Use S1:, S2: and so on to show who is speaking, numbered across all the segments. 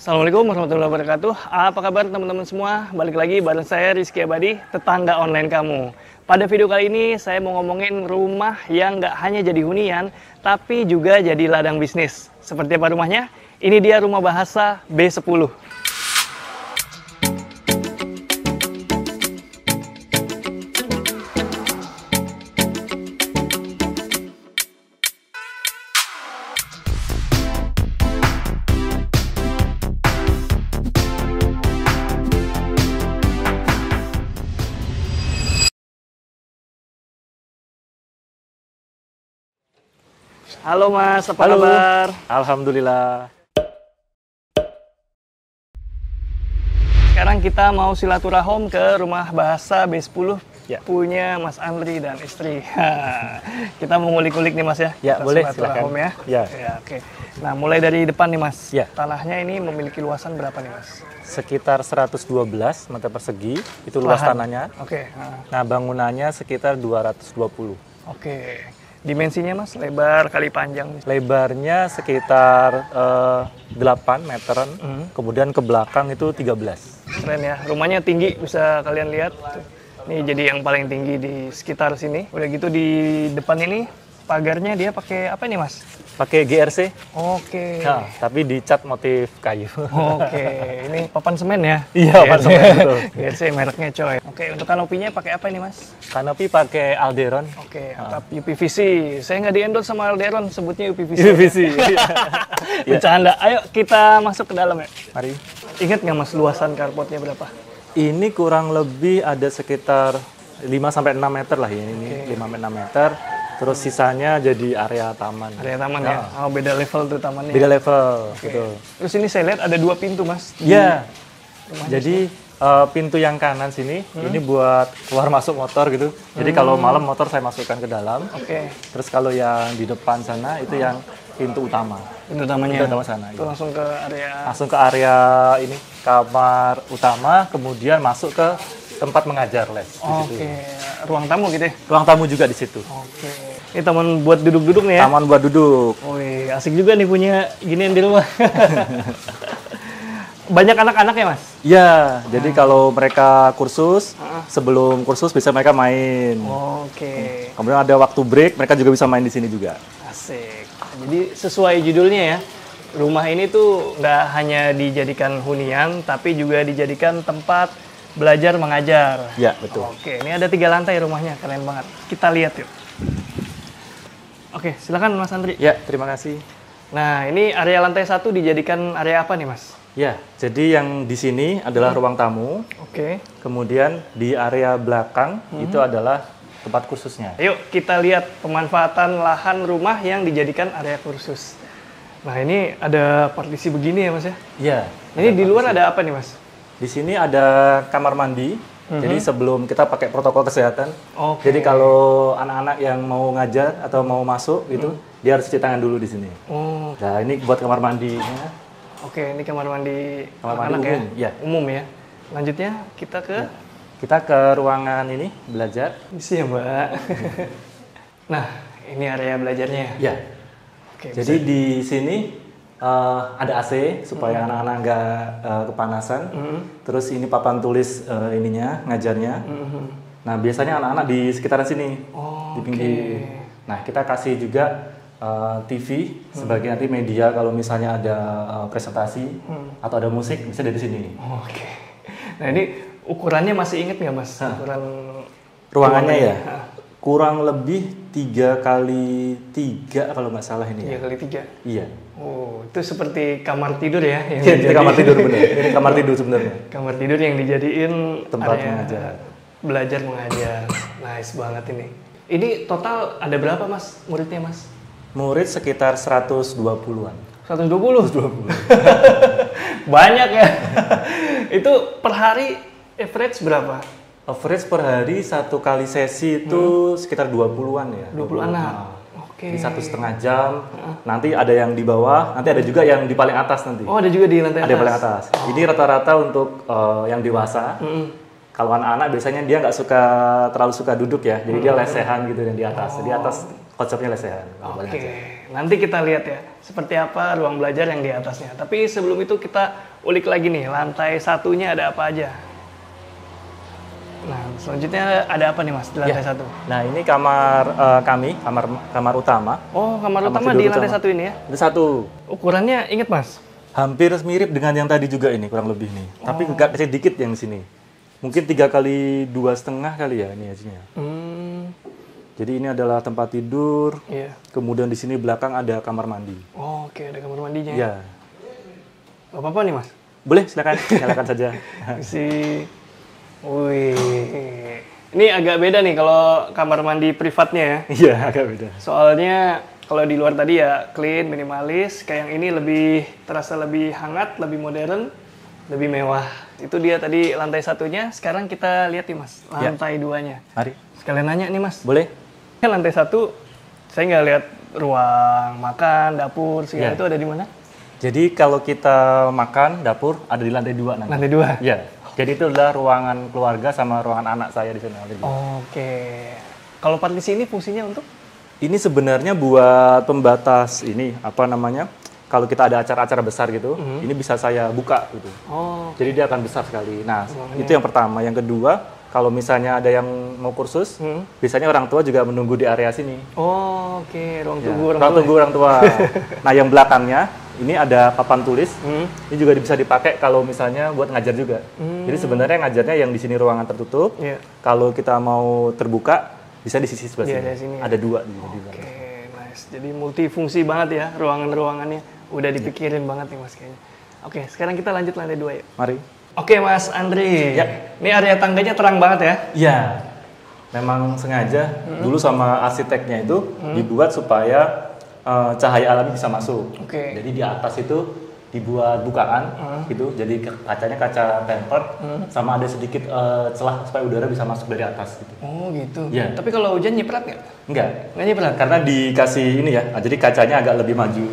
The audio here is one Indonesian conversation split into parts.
S1: Assalamualaikum warahmatullahi wabarakatuh. Apa kabar teman-teman semua? Balik lagi bareng saya Rizky Abadi, tetangga online kamu. Pada video kali ini saya mau ngomongin rumah yang nggak hanya jadi hunian, tapi juga jadi ladang bisnis. Seperti apa rumahnya? Ini dia rumah bahasa B10. Halo Mas, apa kabar?
S2: Alhamdulillah.
S1: Sekarang kita mau silaturahim ke rumah bahasa B10
S2: Ya.
S1: punya Mas Andri dan istri. Kita mau ngulik-ngulik nih Mas ya?
S2: Ya,
S1: Kita
S2: boleh,
S1: silaturahim
S2: silakan.
S1: ya.
S2: Ya.
S1: Oke. Nah, mulai dari depan nih Mas.
S2: Ya.
S1: Tanahnya ini memiliki luasan berapa nih Mas?
S2: Sekitar 112 meter persegi, itu luas
S1: Lahan.
S2: tanahnya.
S1: Oke.
S2: Nah, bangunannya sekitar 220.
S1: Oke. Dimensinya Mas, lebar kali panjang.
S2: Lebarnya sekitar 8 meteran, kemudian ke belakang itu 13.
S1: Keren ya. Rumahnya tinggi, bisa kalian lihat. Tuh. Ini jadi yang paling tinggi di sekitar sini. Udah gitu di depan ini pagarnya dia pakai apa nih Mas?
S2: Pakai GRC,
S1: Oke.
S2: nah, tapi dicat motif kayu.
S1: Oke, ini papan semen ya?
S2: Iya, papan semen, betul.
S1: GRC mereknya coy. Oke, untuk kanopinya pakai apa ini Mas?
S2: Kanopi pakai Alderon.
S1: Oke, atap UPVC. Saya nggak di-endorse sama Alderon, sebutnya UPVC.
S2: PVC.
S1: Bercanda. Ayo kita masuk ke dalam ya.
S2: Mari.
S1: Ingat nggak Mas luasan carportnya berapa?
S2: Ini kurang lebih ada sekitar 5 sampai 6 meter lah ya ini. 5 sampai 6 meter. Terus sisanya jadi area taman.
S1: Area taman ya? Oh, beda level tuh tamannya.
S2: Beda level, betul.
S1: Terus ini saya lihat ada 2 pintu Mas.
S2: Iya. Jadi pintu yang kanan sini ini buat keluar masuk motor gitu. Jadi kalau malam motor saya masukkan ke dalam.
S1: Oke.
S2: Terus kalau yang di depan sana itu yang pintu utama.
S1: Pintu utamanya.
S2: Pintu utama sana.
S1: Itu
S2: Iya.
S1: langsung ke area.
S2: Langsung ke area ini kamar utama, kemudian masuk ke tempat mengajar les. Di situ.
S1: Oke, ruang tamu gitu ya?
S2: Ruang tamu juga di situ.
S1: Oke. Ini taman buat duduk-duduk nih ya?
S2: Taman buat duduk.
S1: Wih, asik juga nih punya ginian di rumah. Banyak anak-anak ya Mas?
S2: Iya, jadi kalau mereka kursus, sebelum kursus bisa mereka main.
S1: Oke,
S2: Kemudian ada waktu break, mereka juga bisa main di sini juga.
S1: asik. Jadi sesuai judulnya ya, rumah ini tuh nggak hanya dijadikan hunian, tapi juga dijadikan tempat belajar mengajar.
S2: Ya, betul.
S1: Oke, ini ada 3 lantai rumahnya, keren banget. Kita lihat yuk. Oke, silakan Mas Andri.
S2: Ya, terima kasih.
S1: Nah, ini area lantai 1 dijadikan area apa nih Mas?
S2: Ya, jadi yang di sini adalah ruang tamu.
S1: Oke.
S2: Kemudian di area belakang itu adalah tempat kursusnya.
S1: Yuk kita lihat pemanfaatan lahan rumah yang dijadikan area kursus. Nah ini ada partisi begini ya Mas ya.
S2: Iya.
S1: Ini di luar ada apa nih Mas?
S2: Di sini ada kamar mandi. Jadi sebelum kita pakai protokol kesehatan.
S1: Oke.
S2: Jadi kalau anak-anak yang mau ngajar atau mau masuk gitu, dia harus cuci tangan dulu di sini.
S1: Oh,
S2: Nah, ini buat kamar mandinya.
S1: oke ini kamar mandi
S2: Kamar mandi
S1: anak
S2: umum,
S1: ya?
S2: ya.
S1: Umum ya. Lanjutnya kita ke
S2: Kita ke ruangan ini belajar.
S1: isi ya Mbak. Nah ini area belajarnya.
S2: Ya.
S1: Oke.
S2: Jadi di sini ada AC supaya anak-anak nggak kepanasan. Terus ini papan tulis ininya ngajarnya. Nah biasanya anak-anak di sekitaran sini di pinggir. Nah kita kasih juga TV sebagai nanti media kalau misalnya ada presentasi atau ada musik bisa dari sini.
S1: Oke. Nah ini ukurannya masih inget nggak Mas? Ukuran
S2: Ruangannya ya
S1: Hah.
S2: kurang lebih 3 kali 3 kalau nggak salah ini
S1: 3
S2: ya.
S1: kali 3.
S2: Iya.
S1: Oh, itu seperti kamar tidur ya? Yang
S2: Iya, ini
S1: dijadiin-
S2: kamar tidur bener. Ini kamar tidur sebenarnya.
S1: Kamar tidur yang dijadiin
S2: Tempat
S1: area
S2: mengajar.
S1: Belajar mengajar. Nice banget ini. Ini total ada berapa Mas muridnya Mas?
S2: Murid sekitar 120-an.
S1: 120? Banyak ya. Itu per hari average berapa?
S2: Average per hari 1 kali sesi itu sekitar 20-an ya.
S1: 20 anak. Oke.
S2: Di 1,5 jam. Nanti ada yang di bawah, nanti ada juga yang di paling atas nanti.
S1: Oh, ada juga di lantai
S2: Ada yang paling atas. Ini rata-rata untuk yang dewasa. Kalau anak-anak biasanya dia nggak suka terlalu suka duduk ya, jadi dia lesehan gitu yang di atas. Di atas konsepnya lesehan. kalau paling
S1: Oke.
S2: atas.
S1: nanti kita lihat ya seperti apa ruang belajar yang di atasnya. Tapi sebelum itu kita ulik lagi nih, lantai satunya ada apa aja. Nah, selanjutnya ada apa nih Mas di lantai satu?
S2: Nah, ini kamar kami, kamar utama.
S1: Oh, kamar utama di lantai satu ini ya?
S2: Ada satu.
S1: Ukurannya inget Mas?
S2: Hampir mirip dengan yang tadi juga ini, kurang lebih nih. Tapi agak kecil dikit yang sini. Mungkin 3 kali 2,5 kali ya ini hasilnya. Jadi ini adalah tempat tidur.
S1: Iya.
S2: Kemudian di sini belakang ada kamar mandi.
S1: Oh, oke, ada kamar mandinya.
S2: Iya.
S1: Gak apa-apa nih Mas?
S2: Boleh, silakan, nyalakan saja.
S1: Wih, ini agak beda nih kalau kamar mandi privatnya ya.
S2: Iya, agak beda.
S1: Soalnya kalau di luar tadi ya clean, minimalis. Kayak yang ini lebih terasa lebih hangat, lebih modern, lebih mewah. Itu dia tadi lantai satunya. Sekarang kita lihat nih Mas, lantai duanya.
S2: Mari.
S1: Sekalian nanya nih Mas.
S2: Boleh.
S1: Lantai satu, saya nggak lihat ruang makan, dapur, segala itu ada di mana?
S2: Jadi kalau kita makan, dapur ada di lantai 2 nanti.
S1: Lantai 2?
S2: Iya. Jadi itu adalah ruangan keluarga sama ruangan anak saya di sana.
S1: Oke. Kalau partisi ini fungsinya untuk?
S2: Ini sebenarnya buat pembatas ini, apa namanya, kalau kita ada acara-acara besar gitu, ini bisa saya buka gitu.
S1: Oh.
S2: Jadi dia akan besar sekali. Nah, itu yang pertama. Yang kedua, kalau misalnya ada yang mau kursus, biasanya orang tua juga menunggu di area sini.
S1: Oh, oke. Ruang tunggu
S2: Ruang tunggu orang tua. Nah, yang belakangnya, ini ada papan tulis. Ini juga bisa dipakai kalau misalnya buat ngajar juga. Jadi sebenarnya ngajarnya yang di sini ruangan tertutup. Kalau kita mau terbuka, bisa di sisi sebelah sini. Ada 2 di sini.
S1: Oke, nice. Jadi multifungsi banget ya ruangan-ruangannya. Udah dipikirin banget nih Mas kayaknya. Oke, sekarang kita lanjut lantai 2 ya.
S2: Mari.
S1: Oke Mas Andri. Ini area tangganya terang banget ya?
S2: Iya. Memang sengaja dulu sama arsiteknya itu dibuat supaya cahaya alami bisa masuk. Jadi di atas itu dibuat bukaan gitu. Jadi kacanya kaca tempered sama ada sedikit celah supaya udara bisa masuk dari atas gitu.
S1: Oh gitu.
S2: Iya.
S1: Tapi kalau hujan nyiprat nggak?
S2: Enggak.
S1: Nggak nyiprat?
S2: Karena dikasih ini ya. Jadi kacanya agak lebih maju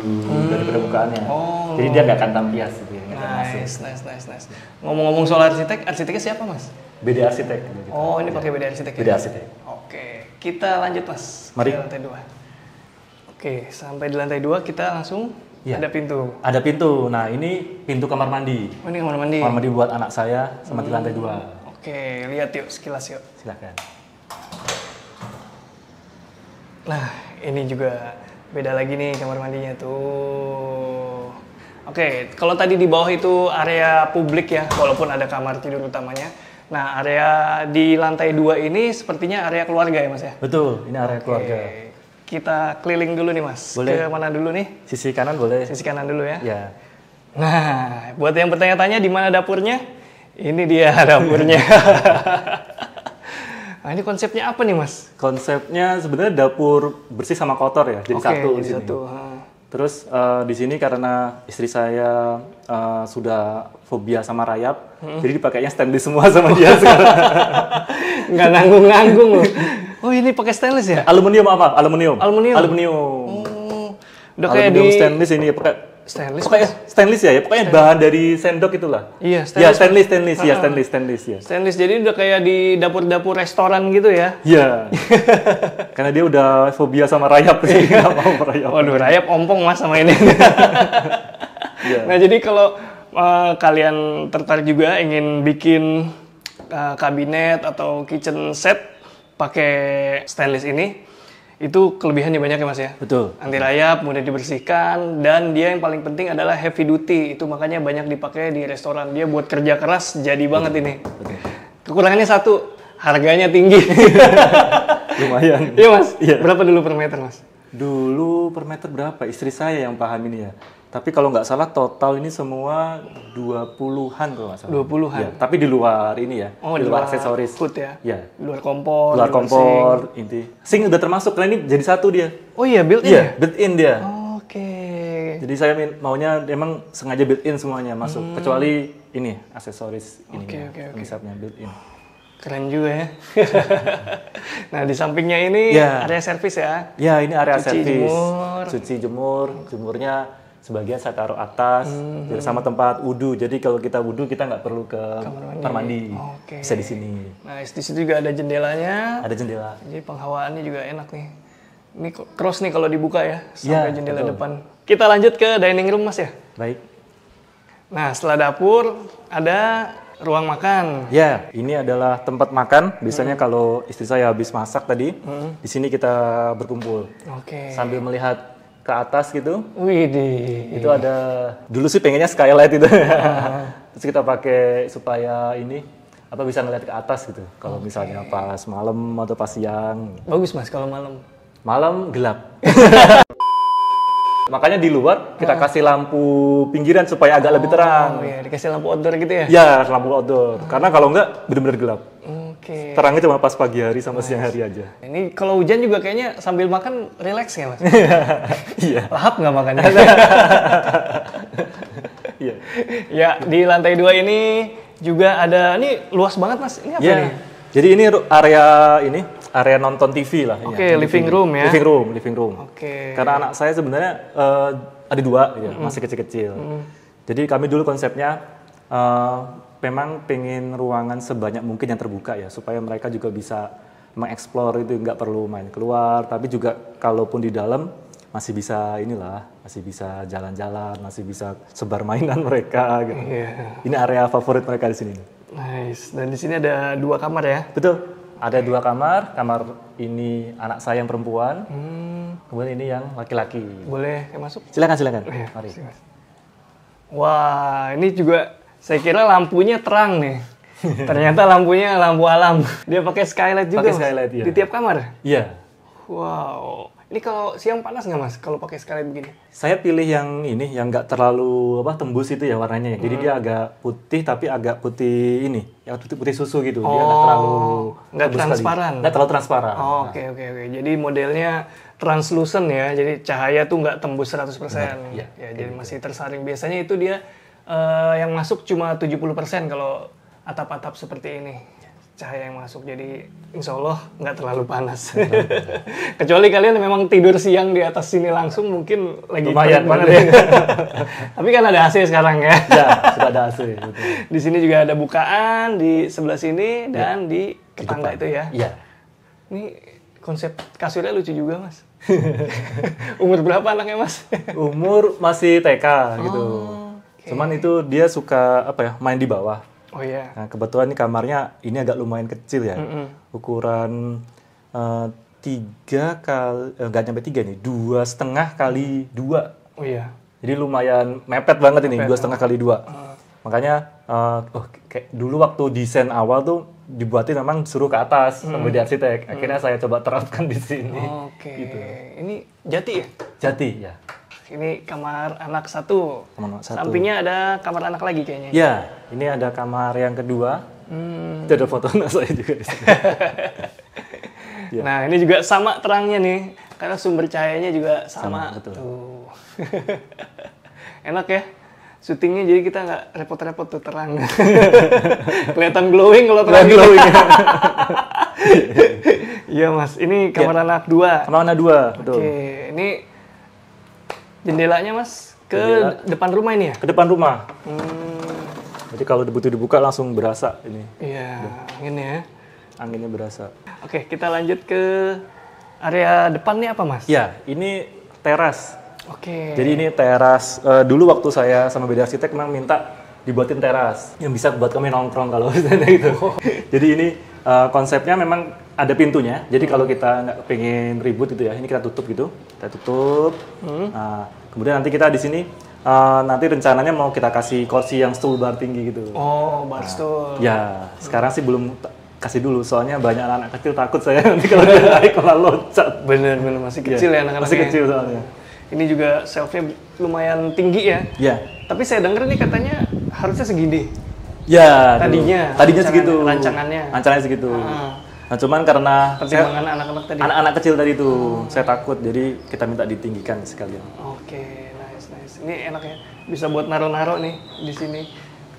S2: daripada bukaannya.
S1: Oh.
S2: Jadi dia nggak akan tampias gitu ya.
S1: Nice. Ngomong-ngomong soal arsiteknya siapa Mas?
S2: Beda arsitek. Gitu.
S1: Oh ini pakai beda arsitek ya?
S2: Beda arsitek.
S1: Oke, kita lanjut Mas.
S2: Mari.
S1: Ke lantai 2. Oke, sampai di lantai 2 kita langsung ada pintu.
S2: Ada pintu. Nah ini pintu kamar mandi.
S1: Oh ini kamar mandi.
S2: Kamar mandi buat anak saya sama di lantai 2.
S1: Oke, lihat yuk sekilas yuk.
S2: Silakan.
S1: Nah, ini juga beda lagi nih kamar mandinya tuh. Oke, kalau tadi di bawah itu area publik ya, walaupun ada kamar tidur utamanya. Nah, area di lantai 2 ini sepertinya area keluarga ya Mas ya?
S2: Betul, ini area keluarga.
S1: Kita keliling dulu nih Mas.
S2: Boleh.
S1: Ke mana dulu nih?
S2: Sisi kanan boleh.
S1: Sisi kanan dulu ya?
S2: Ya.
S1: Nah, buat yang bertanya-tanya di mana dapurnya? Ini dia dapurnya. Nah, ini konsepnya apa nih Mas?
S2: Konsepnya sebenarnya dapur bersih sama kotor ya, jadi satu di sini. Terus di sini karena istri saya sudah fobia sama rayap, jadi dipakainya stainless semua sama dia sekarang.
S1: Nggak nanggung-nanggung loh. Oh ini pakai stainless ya?
S2: Aluminium apa? Aluminium.
S1: Oh, udah kayak
S2: aluminium
S1: di
S2: stainless ini pakai
S1: stainless.
S2: Pokoknya stainless ya, pokoknya bahan dari sendok itulah.
S1: Iya,
S2: stainless. Ya, stainless ya.
S1: Stainless, jadi udah kayak di dapur-dapur restoran gitu ya?
S2: Iya. Karena dia udah fobia sama rayap, jadi nggak mau merayap.
S1: Waduh, rayap ompong Mas sama ini. Nah, jadi kalau kalian tertarik juga ingin bikin kabinet atau kitchen set pakai stainless ini, itu kelebihannya banyak ya Mas ya?
S2: Betul.
S1: Anti rayap, mudah dibersihkan, dan dia yang paling penting adalah heavy duty. Itu makanya banyak dipakai di restoran. Dia buat kerja keras, jadi banget ini. Kekurangannya satu, harganya tinggi.
S2: Lumayan.
S1: Iya Mas?
S2: Iya.
S1: Berapa dulu per meter Mas?
S2: Dulu per meter berapa? Istri saya yang paham ini ya. Tapi kalau nggak salah total ini semua 20-an kalau nggak salah.
S1: 20-an?
S2: Ya, tapi di luar ini ya.
S1: Oh, di luar aksesoris. Hood ya?
S2: Ya.
S1: Di luar kompor.
S2: Luar kompor, inti. Sink udah termasuk, karena ini jadi satu dia.
S1: Oh iya, built-in
S2: ya? Built-in dia.
S1: Oke.
S2: Jadi saya maunya emang sengaja built-in semuanya masuk. Kecuali ini, aksesoris ini.
S1: Oke.
S2: Konsepnya built-in.
S1: Keren juga ya. Nah, di sampingnya ini area servis ya?
S2: Ya, ini area servis.
S1: Jemur.
S2: Cuci jemur. Jemurnya sebagian saya taruh atas, sama tempat wudhu. Jadi kalau kita wudhu kita nggak perlu ke kamar mandi. Bisa di sini.
S1: Nah, di situ juga ada jendelanya.
S2: Ada jendela.
S1: Jadi penghawaannya juga enak nih. Ini cross nih kalau dibuka ya, sampai
S2: Ya,
S1: jendela
S2: betul.
S1: depan. Kita lanjut ke dining room Mas ya.
S2: Baik.
S1: Nah, setelah dapur ada ruang makan.
S2: Ya, ini adalah tempat makan. Biasanya kalau istri saya habis masak tadi, di sini kita berkumpul.
S1: Oke.
S2: Sambil melihat ke atas gitu.
S1: Widih.
S2: Itu ada, dulu sih pengennya skylight itu. Terus kita pakai supaya ini, bisa ngeliat ke atas gitu. Kalau misalnya pas malam atau pas siang.
S1: Bagus Mas kalau malam.
S2: Malam gelap. Makanya di luar kita kasih lampu pinggiran supaya agak lebih terang.
S1: Oh iya, dikasih lampu outdoor gitu ya?
S2: Ya, lampu outdoor. Karena kalau enggak benar-benar gelap.
S1: Oke.
S2: Terangnya cuma pas pagi hari sama siang hari aja.
S1: Ini kalau hujan juga kayaknya sambil makan relax ya Mas?
S2: Iya.
S1: Lahap nggak makannya?
S2: Iya.
S1: Ya, di lantai 2 ini juga ada, ini luas banget Mas. Ini apa
S2: Ya.
S1: nih?
S2: Jadi ini area nonton TV lah.
S1: Oke, living room ya?
S2: Living room.
S1: Oke.
S2: Karena anak saya sebenarnya ada 2, ya, masih kecil-kecil. Jadi kami dulu konsepnya memang pengen ruangan sebanyak mungkin yang terbuka ya, supaya mereka juga bisa mengeksplor itu, nggak perlu main keluar, tapi juga kalaupun di dalam masih bisa masih bisa jalan-jalan, masih bisa sebar mainan mereka gitu.
S1: Iya.
S2: Ini area favorit mereka di sini.
S1: Nice. Dan di sini ada 2 kamar ya?
S2: Betul. Ada 2 kamar. Kamar ini anak saya yang perempuan. Kemudian ini yang laki-laki.
S1: Boleh masuk?
S2: Silakan.
S1: Iya,
S2: Mari.
S1: sini, Mas. Wah, ini juga saya kira lampunya terang nih. Ternyata lampunya lampu alam. Dia pakai skylight juga.
S2: Pakai
S1: Mas?
S2: skylight, iya.
S1: Di tiap kamar?
S2: Iya.
S1: Wow. Ini kalau siang panas nggak Mas kalau pakai skylight begini?
S2: Saya pilih yang ini yang nggak terlalu tembus itu ya warnanya. Jadi dia agak putih tapi agak putih ini, yang putih susu gitu. Dia nggak terlalu
S1: nggak
S2: tembus
S1: transparan.
S2: Nggak terlalu transparan.
S1: Oh, oke. Jadi modelnya translucent ya. Jadi cahaya tuh nggak tembus 100%.
S2: Iya,
S1: Ya, jadi masih tersaring. Biasanya itu dia yang masuk cuma 70% kalau atap-atap seperti ini. Cahaya yang masuk, jadi insya Allah nggak terlalu panas. Kecuali kalian memang tidur siang di atas sini langsung, mungkin lagi
S2: Lumayan
S1: banget ya. Tapi kan ada AC sekarang ya.
S2: Ya, sudah ada AC. Betul.
S1: Di sini juga ada bukaan di sebelah sini dan di tetangga itu ya.
S2: Iya.
S1: Ini konsep kasurnya lucu juga Mas. Umur berapa anaknya Mas?
S2: Umur masih TK gitu.
S1: Okay.
S2: Cuman itu dia suka main di bawah.
S1: Oh iya.
S2: Nah, kebetulan ini kamarnya ini agak lumayan kecil ya. Ukuran 3 kali, nggak nyampe 3 nih, 2,5 kali 2.
S1: Oh iya.
S2: Jadi lumayan mepet banget ini, 2,5 kali 2. Makanya kayak dulu waktu desain awal tuh dibuatin memang suruh ke atas sama di arsitek. Akhirnya saya coba terapkan di sini.
S1: Oke.
S2: Gitu.
S1: Ini jati ya?
S2: Jati ya.
S1: Ini kamar anak 1.
S2: Kamar anak 1.
S1: Sampingnya ada kamar anak lagi kayaknya.
S2: Ya, ini ada kamar yang kedua. Itu ada foto anak saya juga di sini. Ya.
S1: Nah, ini juga sama terangnya nih. Karena sumber cahayanya juga sama.
S2: betul.
S1: Tuh. Enak ya. Syutingnya jadi kita nggak repot-repot tuh terang. Kelihatan glowing kalau terang.
S2: Glowing.
S1: Iya Mas, ini kamar anak 2.
S2: Kamar anak 2, betul.
S1: Oke, ini jendelanya Mas ke depan rumah ini ya?
S2: Ke depan rumah. Jadi kalau butuh dibuka langsung berasa ini.
S1: Iya, angin ya.
S2: Anginnya berasa.
S1: Oke, kita lanjut ke area depan nih apa Mas?
S2: Ya, ini teras.
S1: Oke.
S2: Jadi ini teras. Dulu waktu saya sama beda arsitek memang minta dibuatin teras yang bisa buat kami nongkrong kalau misalnya gitu. Jadi ini konsepnya memang ada pintunya. Jadi kalau kita nggak pengen ribut itu ya, ini kita tutup gitu. Kita tutup. Nah, kemudian nanti kita di sini nanti rencananya mau kita kasih kursi yang stool bar tinggi gitu.
S1: Oh, bar stool.
S2: Ya, sekarang sih belum kasih dulu. Soalnya banyak anak kecil takut saya nanti kalau dia naik malah loncat.
S1: Bener, masih kecil ya anak-anaknya.
S2: Masih kecil soalnya.
S1: Ini juga shelf-nya lumayan tinggi ya.
S2: Ya.
S1: Tapi saya denger nih katanya harusnya segini.
S2: Ya,
S1: Tadinya
S2: segitu.
S1: Rancangannya
S2: Segitu. Nah, cuman karena
S1: pertimbangan anak-anak tadi.
S2: anak-anak kecil tadi tuh, saya takut, jadi kita minta ditinggikan sekalian.
S1: Oke, nice. Ini enak ya, bisa buat naro-naro nih di sini.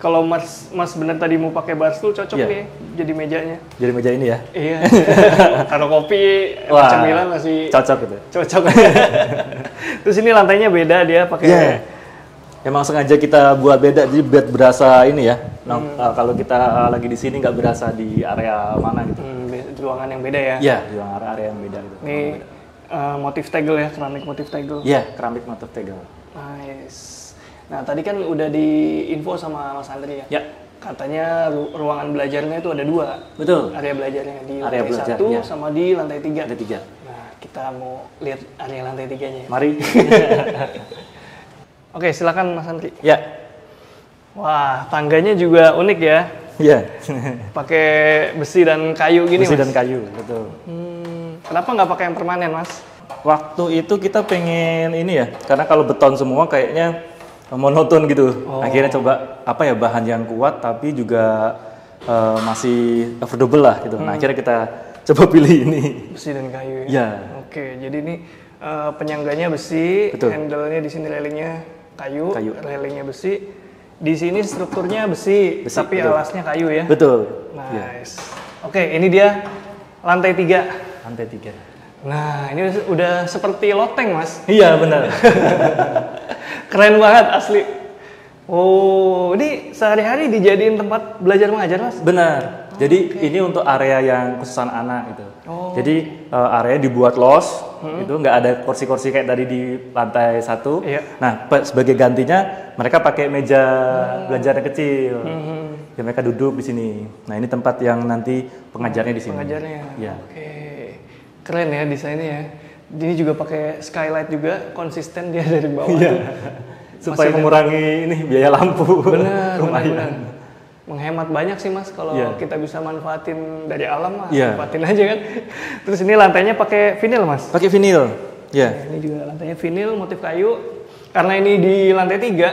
S1: Kalau Mas bener tadi mau pakai bar stool cocok nih, jadi mejanya.
S2: Jadi meja ini ya?
S1: Iya. Taruh kopi,
S2: Wah,
S1: cemilan masih
S2: cocok gitu.
S1: cocok. Terus ini lantainya beda dia pakai.
S2: Emang sengaja kita buat beda, jadi biar berasa ini ya. Kalau kita lagi di sini nggak berasa di area mana gitu.
S1: Ruangan yang beda ya.
S2: Iya, di area yang beda gitu.
S1: Ini motif tegel ya, keramik motif tegel.
S2: Iya, keramik motif tegel.
S1: Nice. Nah, tadi kan udah diinfo sama Mas Andri ya.
S2: Ya.
S1: Katanya ruangan belajarnya itu ada 2.
S2: Betul.
S1: Area belajarnya di
S2: Area
S1: lantai
S2: belajar,
S1: 1
S2: ya.
S1: sama di lantai 3.
S2: Ada 3.
S1: Nah, kita mau lihat area lantai 3-nya.
S2: Mari.
S1: Oke, silakan Mas Andri.
S2: Ya.
S1: Wah, tangganya juga unik ya.
S2: Iya.
S1: Pakai besi dan kayu gini,
S2: Besi
S1: Mas.
S2: dan kayu, betul.
S1: Kenapa nggak pakai yang permanen, Mas?
S2: Waktu itu kita pengen ini ya, karena kalau beton semua kayaknya monoton gitu. Akhirnya coba apa ya, bahan yang kuat tapi juga masih affordable lah gitu. Nah, akhirnya kita coba pilih ini.
S1: Besi dan kayu ya.
S2: Ya.
S1: Oke, jadi ini penyangganya besi,
S2: Betul.
S1: handle-nya di sini railingnya kayu,
S2: Kayu.
S1: railingnya besi. Di sini strukturnya besi, tapi
S2: betul.
S1: alasnya kayu ya.
S2: Betul.
S1: Nice. Oke, ini dia lantai 3.
S2: Lantai 3.
S1: Nah, ini udah seperti loteng, Mas.
S2: Iya, benar.
S1: Keren banget asli. Oh, ini sehari-hari dijadiin tempat belajar mengajar, Mas?
S2: Benar. Jadi ini untuk area yang khusus anak gitu.
S1: Oh.
S2: Jadi area dibuat los, itu nggak ada kursi-kursi kayak tadi di lantai 1.
S1: Iya.
S2: Nah, sebagai gantinya mereka pakai meja belajar yang kecil. Ya, mereka duduk di sini. Nah, ini tempat yang nanti pengajarnya di sini.
S1: Pengajarnya.
S2: Iya.
S1: Oke. Keren ya desainnya ya. Ini juga pakai skylight juga, konsisten dia dari bawah.
S2: Iya. Supaya mengurangi ini biaya lampu.
S1: Benar,
S2: Lumayan.
S1: benar. Menghemat banyak sih, Mas, kalau
S2: Iya.
S1: kita bisa manfaatin dari alam mah,
S2: Iya.
S1: manfaatin aja kan. Terus ini lantainya pakai vinil, Mas.
S2: Pakai vinil. Ya.
S1: Ini juga lantainya vinil, motif kayu. Karena ini di lantai 3,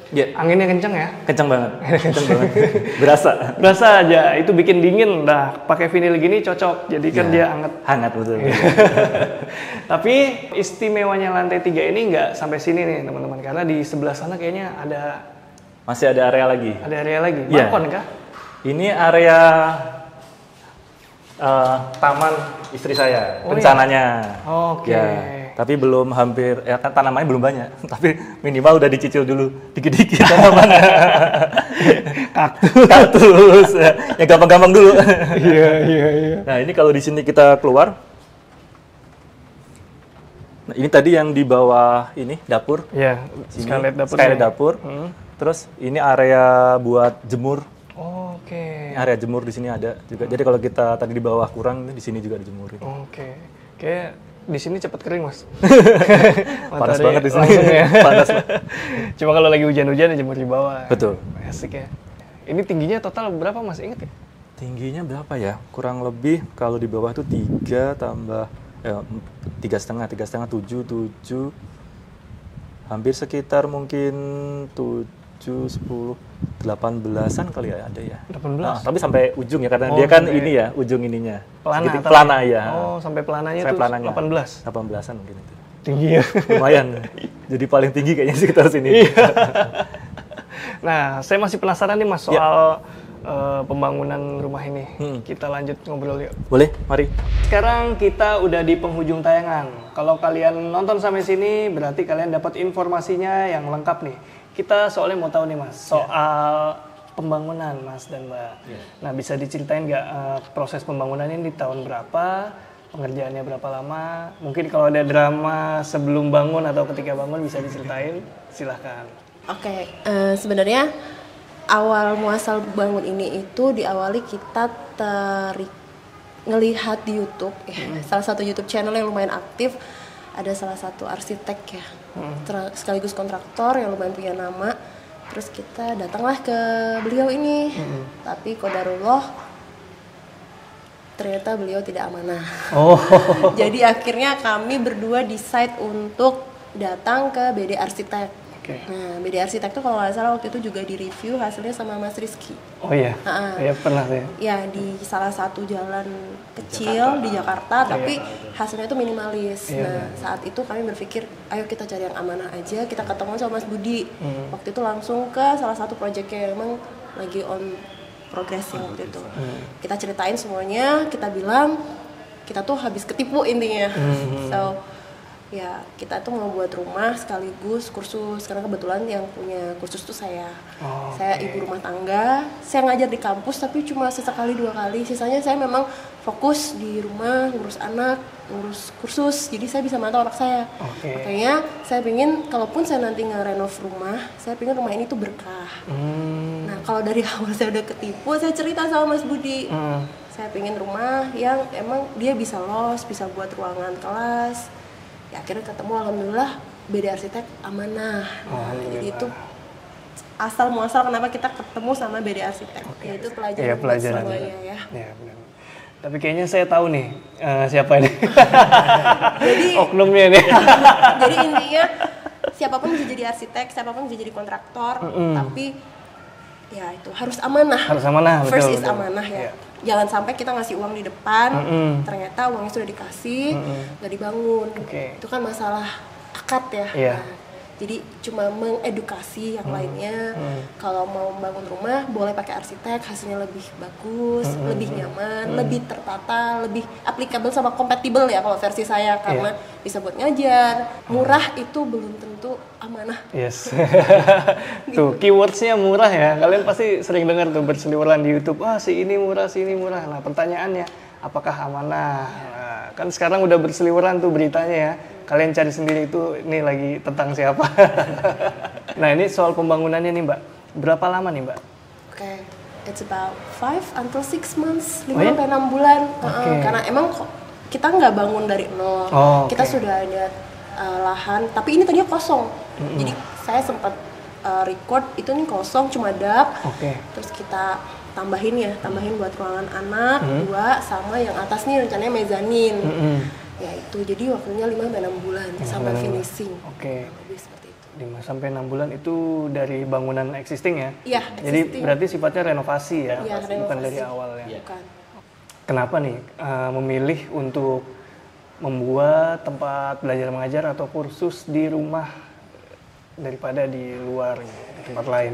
S2: Ya.
S1: anginnya kencang ya.
S2: Kencang banget. Kencang banget. Berasa.
S1: Berasa aja, itu bikin dingin. Nah, pakai vinil gini cocok, jadi kan
S2: Ya.
S1: dia hangat.
S2: Hangat betul.
S1: Tapi istimewanya lantai 3 ini nggak sampai sini nih teman-teman, karena di sebelah sana kayaknya
S2: Masih ada area lagi.
S1: ada area lagi.
S2: Iya.
S1: Balkon kah?
S2: Ini area taman istri saya,
S1: Oh,
S2: rencananya.
S1: Oke.
S2: Ya, tapi belum hampir, ya kan tanamannya belum banyak, tapi minimal udah dicicil dulu, dikit-dikit tanamannya. Kaktus, yang gampang-gampang dulu.
S1: Iya, iya, iya.
S2: Nah, ini kalau di sini kita keluar. Nah, ini tadi yang di bawah ini dapur.
S1: Iya,
S2: Sini,
S1: skylight dapur.
S2: skylight dapur. Terus ini area buat jemur.
S1: Oke.
S2: Area jemur di sini ada juga. Jadi kalau kita tadi di bawah kurang, di sini juga dijemurin.
S1: Oke. Kayak di sini cepet kering, Mas.
S2: Panas
S1: Matahari
S2: banget di sini.
S1: langsung ya.
S2: Panas.
S1: Cuma kalau lagi hujan-hujan ya jemur di bawah.
S2: Betul.
S1: Asik ya. Ini tingginya total berapa, Mas? Ingat ya?
S2: Tingginya berapa ya? Kurang lebih kalau di bawah itu 3 tambah 3,5, 7, hampir sekitar mungkin 7, 10, 18-an kali ya ada ya.
S1: 18?
S2: Nah, tapi sampai ujung ya, karena
S1: Oh,
S2: dia kan
S1: sampai
S2: ini ya, ujung ininya.
S1: Pelana.
S2: Segitiga-
S1: atau-
S2: pelana ya.
S1: Oh, sampai pelananya
S2: Sampai
S1: tuh
S2: pelananya.
S1: 18.
S2: 18-an mungkin itu.
S1: Tinggi ya.
S2: Lumayan. Jadi paling tinggi kayaknya sekitar sini.
S1: Iya. Nah, saya masih penasaran nih, Mas, soal pembangunan rumah ini. Kita lanjut ngobrol yuk.
S2: Boleh, mari.
S1: Sekarang kita udah di penghujung tayangan. Kalau kalian nonton sampai sini, berarti kalian dapat informasinya yang lengkap nih. Kita soalnya mau tahu nih, Mas, soal pembangunan, Mas dan Mbak. Nah, bisa diceritain nggak proses pembangunan ini di tahun berapa, pengerjaannya berapa lama? Mungkin kalau ada drama sebelum bangun atau ketika bangun bisa diceritain, silahkan.
S3: Oke, sebenarnya awal muasal bangun ini itu diawali kita ngelihat di YouTube, salah satu YouTube channel yang lumayan aktif, ada salah satu arsitek ya, sekaligus kontraktor yang lumayan punya nama. Terus kita datanglah ke beliau ini, tapi qadarullah ternyata beliau tidak amanah.
S1: Oh.
S3: Jadi akhirnya kami berdua decide untuk datang ke BD Arsitek.
S1: Oke.
S3: Nah, BD Arsitek tuh kalau nggak salah waktu itu juga di-review hasilnya sama Mas Rizky.
S1: Oh iya. Iya pernah ya.
S3: Ya, di salah satu jalan kecil di Jakarta, tapi hasilnya itu minimalis. Nah, saat itu kami berpikir, ayo kita cari yang amanah aja. Kita ketemu sama Mas Budi. Waktu itu langsung ke salah satu proyeknya yang emang lagi on progress ya waktu itu. Kita ceritain semuanya, kita bilang kita tuh habis ketipu intinya. So, ya kita tuh mau buat rumah sekaligus kursus, karena kebetulan yang punya kursus tuh saya. Saya ibu rumah tangga, saya ngajar di kampus tapi cuma sesekali 2 kali, sisanya saya memang fokus di rumah, ngurus anak, ngurus kursus, jadi saya bisa mantau anak saya. Makanya saya pengen, kalaupun saya nanti ngerenov rumah, saya pengen rumah ini tuh berkah. Nah kalau dari awal saya udah ketipu, saya cerita sama Mas Budi, saya pengen rumah yang emang dia bisa los, bisa buat ruangan kelas. Ya akhirnya ketemu, alhamdulillah BD Arsitek amanah. Jadi itu asal muasal kenapa kita ketemu sama BD Arsitek. Yaitu pelajaran semuanya ya.
S1: Ya benar. Tapi kayaknya saya tahu nih siapa ini.
S3: Jadi
S1: oknumnya nih.
S3: Jadi intinya siapapun bisa jadi arsitek, siapapun bisa jadi kontraktor, tapi ya itu harus amanah.
S1: Harus amanah,
S3: First
S1: betul,
S3: is
S1: betul.
S3: amanah ya. Jangan sampai kita ngasih uang di depan, ternyata uangnya sudah dikasih, nggak dibangun. Itu kan masalah akad ya. Nah, jadi cuma mengedukasi yang lainnya. Kalau mau membangun rumah, boleh pakai arsitek, hasilnya lebih bagus, lebih nyaman, lebih tertata, lebih applicable sama compatible ya kalau versi saya, karena bisa buat ngajar. Murah itu belum tentu amanah.
S1: Yes. Tuh keywordsnya murah ya. Kalian pasti sering dengar tuh berseliweran di YouTube. Wah si ini murah, si ini murah. Nah pertanyaannya, apakah amanah? Nah, kan sekarang udah berseliweran tuh beritanya ya. Kalian cari sendiri itu ini lagi tentang siapa. Nah ini soal pembangunannya nih Mbak. Berapa lama nih Mbak?
S3: Oke, it's about 5 until 6 months, 5 sampai 6 bulan. Karena emang kita nggak bangun dari nol. Kita sudah ada lahan, tapi ini tadinya kosong. Jadi saya sempat record itu nih kosong, cuma dak. Terus kita tambahin buat ruangan anak 2, sama yang atas nih rencananya mezanin. Ya itu, jadi waktunya 5 sampai 6 bulan sampai finishing. Lebih seperti itu.
S1: 5 sampai 6 bulan itu dari bangunan existing ya?
S3: Iya,
S1: jadi berarti sifatnya renovasi ya, bukan
S3: renovasi.
S1: dari awal ya?
S3: Bukan.
S1: Kenapa nih memilih untuk membuat tempat belajar mengajar atau kursus di rumah daripada di luar gitu, di tempat lain?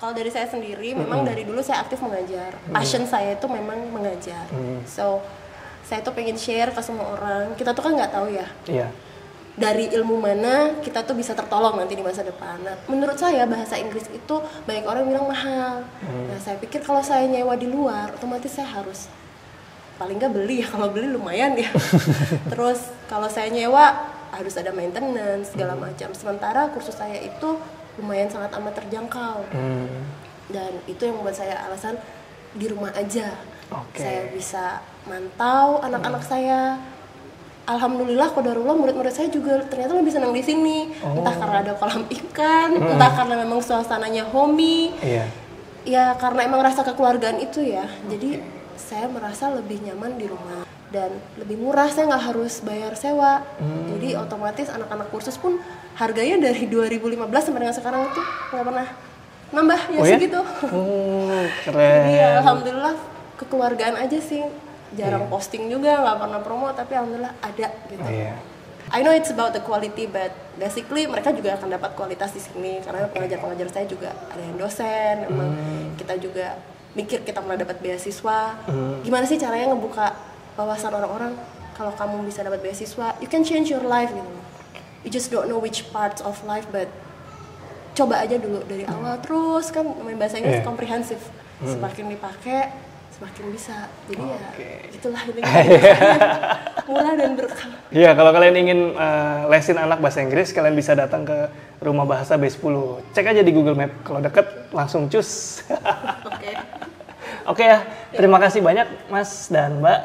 S3: Kalau dari saya sendiri, memang dari dulu saya aktif mengajar. Passion saya itu memang mengajar. So, saya tuh pengen share ke semua orang. Kita tuh kan nggak tahu ya. Dari ilmu mana kita tuh bisa tertolong nanti di masa depan. Nah, menurut saya bahasa Inggris itu banyak orang bilang mahal. Nah, saya pikir kalau saya nyewa di luar, otomatis saya harus paling nggak beli ya. Kalau beli lumayan ya. Terus kalau saya nyewa harus ada maintenance segala macam. Sementara kursus saya itu lumayan sangat amat terjangkau. Dan itu yang membuat saya alasan di rumah aja. Saya bisa mantau anak-anak saya. Alhamdulillah, qadarullah, murid-murid saya juga ternyata lebih senang di sini. Entah karena ada kolam ikan, entah karena memang suasananya homey. Ya karena emang rasa kekeluargaan itu ya. Jadi saya merasa lebih nyaman di rumah dan lebih murah. Saya nggak harus bayar sewa. Jadi otomatis anak-anak kursus pun harganya dari 2015 sampai dengan sekarang itu nggak pernah nambah ya segitu.
S1: Keren.
S3: Jadi alhamdulillah kekeluargaan aja sih. Jarang posting juga, nggak pernah promo, tapi alhamdulillah ada gitu. I know it's about the quality, but basically mereka juga akan dapat kualitas di sini karena pengajar-pengajar saya juga ada yang dosen. Emang kita juga mikir kita pernah dapat beasiswa. Gimana sih caranya ngebuka wawasan orang-orang? Kalau kamu bisa dapat beasiswa, you can change your life gitu. You just don't know which parts of life, but coba aja dulu dari awal terus kan main bahasa Inggris komprehensif. Semakin dipakai semakin bisa. Jadi ya itulah intinya. Murah dan berkah.
S1: Iya, kalau kalian ingin lesin anak bahasa Inggris, kalian bisa datang ke Rumah Bahasa B10. Cek aja di Google Map. Kalau deket langsung cus. Oke ya, terima kasih banyak Mas dan Mbak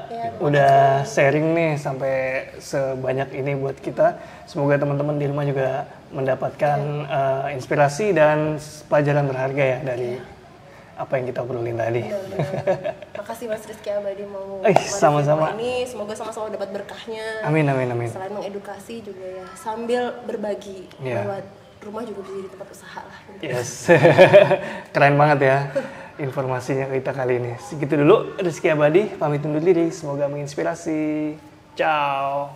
S1: udah sharing nih sampai sebanyak ini buat kita. Semoga teman-teman di rumah juga mendapatkan inspirasi dan pelajaran berharga ya dari apa yang kita obrolin tadi.
S3: Makasih Mas Rizky Abadi mau
S1: sama-sama
S3: ini, semoga sama-sama dapat berkahnya.
S1: Amin.
S3: Selain mengedukasi juga ya sambil berbagi lewat rumah juga bisa jadi tempat usaha lah.
S1: Yes, keren banget ya informasinya kita kali ini. Segitu dulu, Rizky Abadi pamit undur diri, semoga menginspirasi. Ciao.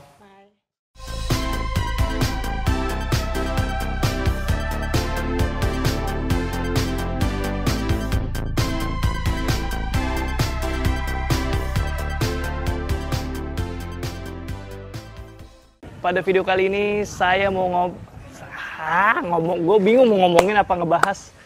S1: pada video kali ini saya mau gue bingung mau ngomongin apa ngebahas.